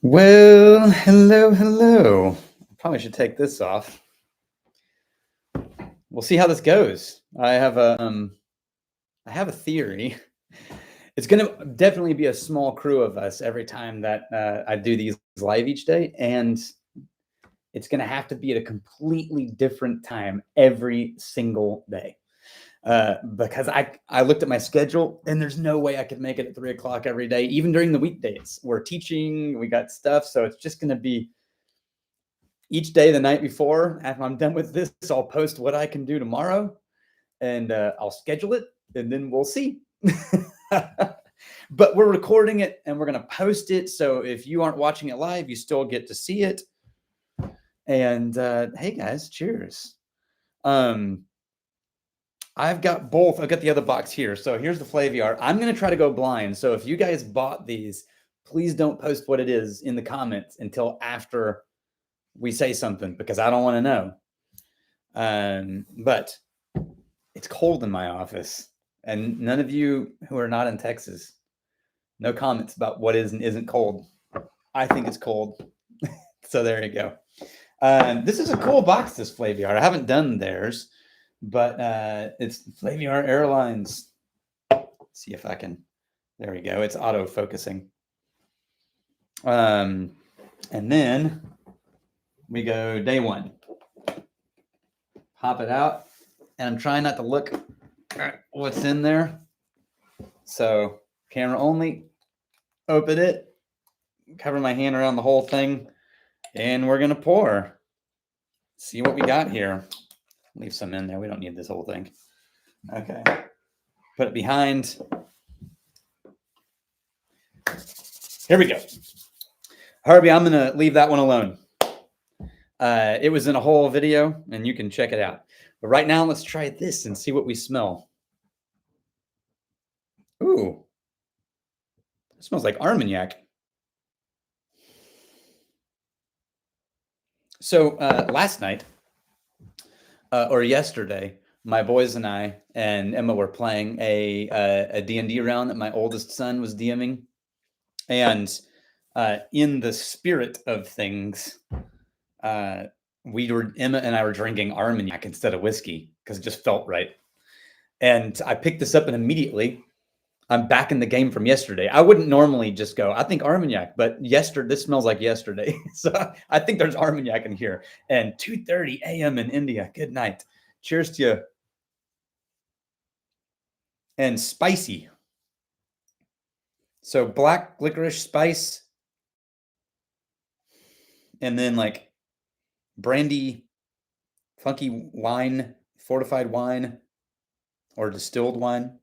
Well, hello. Probably should take this off. We'll see how this goes. I have a theory. It's going to definitely be a small crew of us every time that I do these live each day, and it's going to have to be at a completely different time every single day. Because I looked at my schedule and there's no way I could make it at 3 o'clock every day, even during the weekdays. We're teaching, we got stuff, so it's just going to be each day the night before. After I'm done with this, I'll post what I can do tomorrow, and I'll schedule it, and then we'll see. But we're recording it and we're going to post it, so if you aren't watching it live, you still get to see it. And hey guys, cheers. I've got both. I've got the other box here. So here's the Flaviar. I'm going to try to go blind. So if you guys bought these, please don't post what it is in the comments until after we say something, because I don't want to know. But it's cold in my office, and none of you who are not in Texas, no comments about what is and isn't cold. I think it's cold. So there you go. This is a cool box, this Flaviar. I haven't done theirs, but it's Flaviar Airlines. Let's see if I can. There we go. It's auto focusing. And then we go day one. Pop it out, and I'm trying not to look at what's in there. So camera only. Open it. Cover my hand around the whole thing, and we're gonna pour. See what we got here. Leave some in there. We don't need this whole thing. Okay. Put it behind. Here we go. Harvey, I'm gonna leave that one alone. It was in a whole video, and you can check it out. But right now, let's try this and see what we smell. Ooh, it smells like Armagnac. So last night, or yesterday, my boys and I and Emma were playing a D&D round that my oldest son was DMing. And in the spirit of things, Emma and I were drinking Armagnac instead of whiskey because it just felt right. And I picked this up, and immediately I'm back in the game from yesterday. I wouldn't normally just go, I think Armagnac, but this smells like yesterday. So I think there's Armagnac in here. And 2:30 a.m. in India. Good night. Cheers to you. And spicy. So black licorice spice. And then like brandy, funky wine, fortified wine, or distilled wine.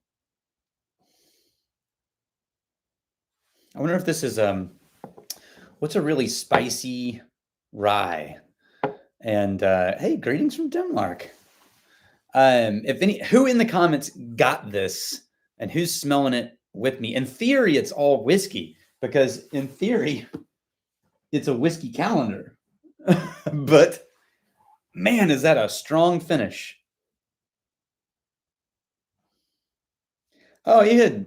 I wonder if this is what's a really spicy rye? And hey, greetings from Denmark. Who in the comments got this and who's smelling it with me? In theory, it's all whiskey, because in theory, it's a whiskey calendar. But man, is that a strong finish. Oh, Ian,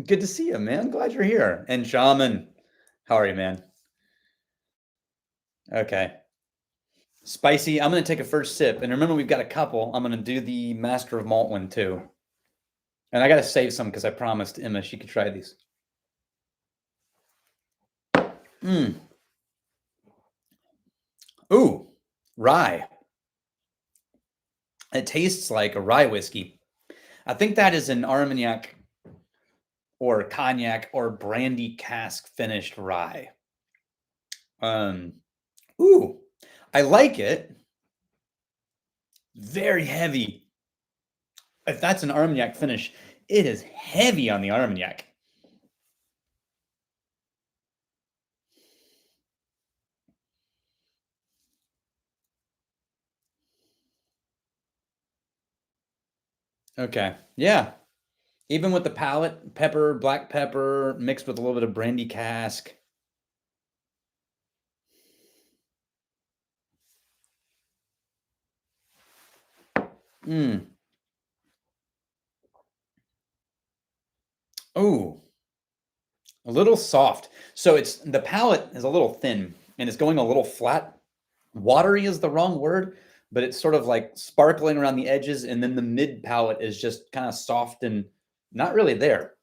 good to see you, man. Glad you're here. And Shaman, how are you, man? Okay. Spicy. I'm going to take a first sip. And remember, we've got a couple. I'm going to do the Master of Malt one too. And I got to save some because I promised Emma she could try these. Ooh, rye. It tastes like a rye whiskey. I think that is an Armagnac or cognac or brandy cask finished rye. Ooh, I like it. Very heavy. If that's an Armagnac finish, it is heavy on the Armagnac. Okay, yeah. Even with the palate, pepper, black pepper, mixed with a little bit of brandy cask. Oh, A little soft. So it's the palate is a little thin and it's going a little flat. Watery is the wrong word, but it's sort of like sparkling around the edges, and then the mid palate is just kind of soft and not really there.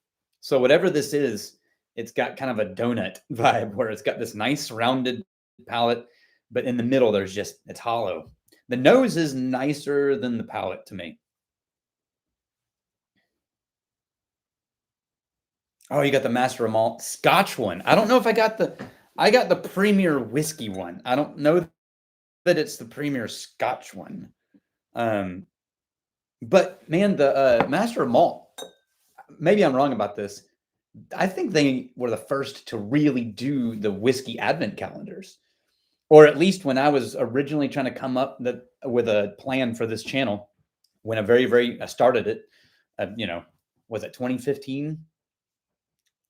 So whatever this is, it's got kind of a donut vibe where it's got this nice rounded palate, but in the middle there's just it's hollow. The nose is nicer than the palate to me. Oh, you got the Master of Malt Scotch one. I don't know if I got the Premier Whiskey one. I don't know that it's the Premier Scotch one. But man, the Master of Malt, maybe I'm wrong about this. I think they were the first to really do the whiskey advent calendars. Or at least when I was originally trying to come up with a plan for this channel, when I started it, was it 2015?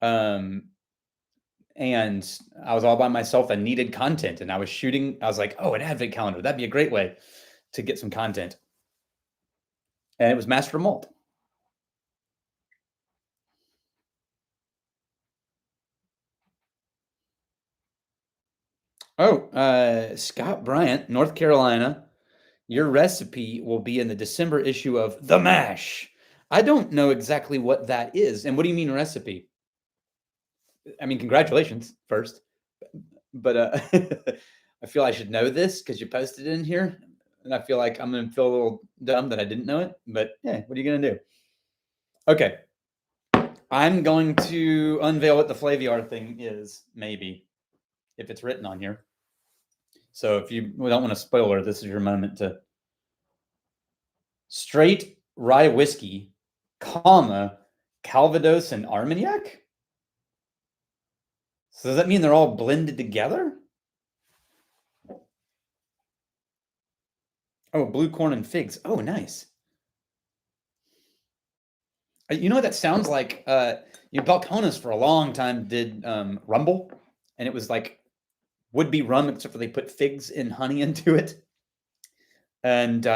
And I was all by myself and needed content, and I was like, oh, an advent calendar, that'd be a great way to get some content. And it was Master of Malt. Oh, Scott Bryant, North Carolina. Your recipe will be in the December issue of The Mash. I don't know exactly what that is. And what do you mean recipe? I mean, congratulations first. But I feel I should know this because you posted it in here. And I feel like I'm going to feel a little dumb that I didn't know it. But yeah, what are you going to do? Okay. I'm going to unveil what the Flaviar thing is, maybe, if it's written on here. So if you don't want a spoiler, this is your moment to straight rye whiskey, Calvados and Armagnac. So does that mean they're all blended together? Oh, blue corn and figs. Oh, nice. You know what that sounds like? Balcones for a long time did Rumble, and it was like would-be rum, except for they put figs and honey into it. And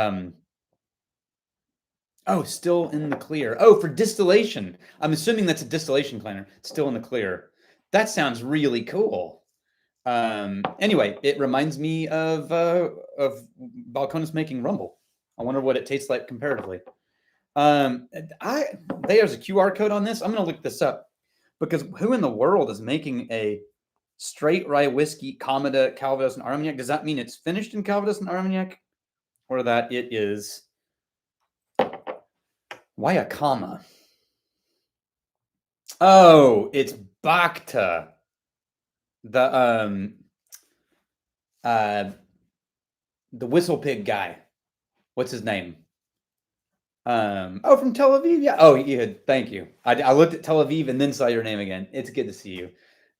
oh, still in the clear. Oh, for distillation. I'm assuming that's a distillation cleaner. Still in the clear. That sounds really cool. Anyway, it reminds me of Balcones making Rumble. I wonder what it tastes like comparatively. There's a QR code on this. I'm going to look this up because who in the world is making a straight rye whiskey, Calvados, and Armagnac? Does that mean it's finished in Calvados and Armagnac, or that it is? Why a comma? Oh, it's Bacta. The whistle pig guy. What's his name? Oh, from Tel Aviv. Yeah. Oh, yeah. Thank you. I looked at Tel Aviv and then saw your name again. It's good to see you.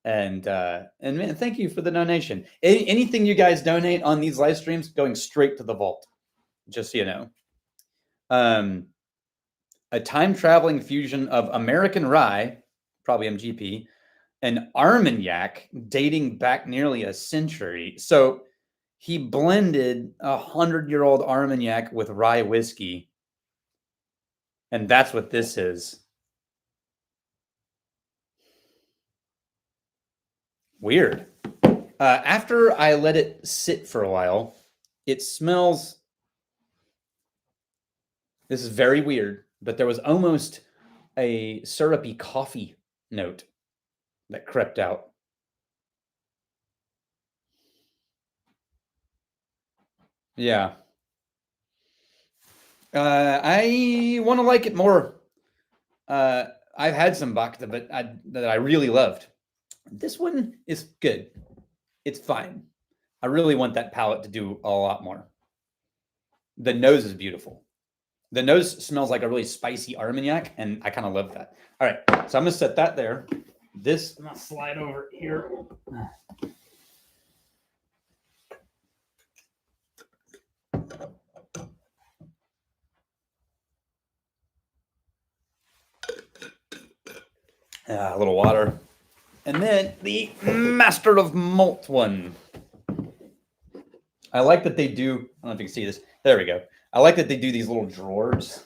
And man, thank you for the donation. Anything you guys donate on these live streams going straight to the vault, just so you know. A time traveling fusion of American rye, probably MGP, and Armagnac dating back nearly a century. So he blended 100-year-old Armagnac with rye whiskey. And that's what this is. Weird. After I let it sit for a while, it smells. This is very weird, but there was almost a syrupy coffee note that crept out. Yeah. I want to like it more. I've had some Bacta, but that I really loved. This one is good. It's fine. I really want that palate to do a lot more. The nose is beautiful. The nose smells like a really spicy Armagnac, and I kind of love that. All right, so I'm going to set that there. I'm going to slide over here. A little water. And then the Master of Malt one. I like that they do, I don't know if you can see this. There we go. I like that they do these little drawers